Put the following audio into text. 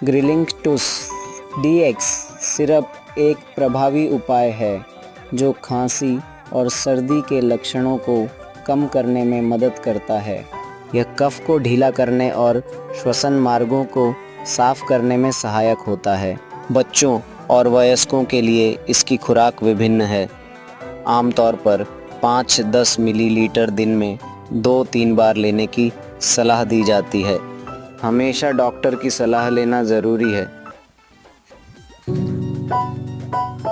ग्रिलिंगटुस DX syrup एक प्रभावी उपाय है जो खांसी और सर्दी के लक्षणों को कम करने में मदद करता है। यह कफ को ढीला करने और श्वसन मार्गों को साफ करने में सहायक होता है। बच्चों और वयस्कों के लिए इसकी खुराक विभिन्न है। आमतौर पर 5-10 मिलीलीटर दिन में 2-3 बार लेने की सलाह दी जाती है। हमेशा डॉक्टर की सलाह लेना ज़रूरी है।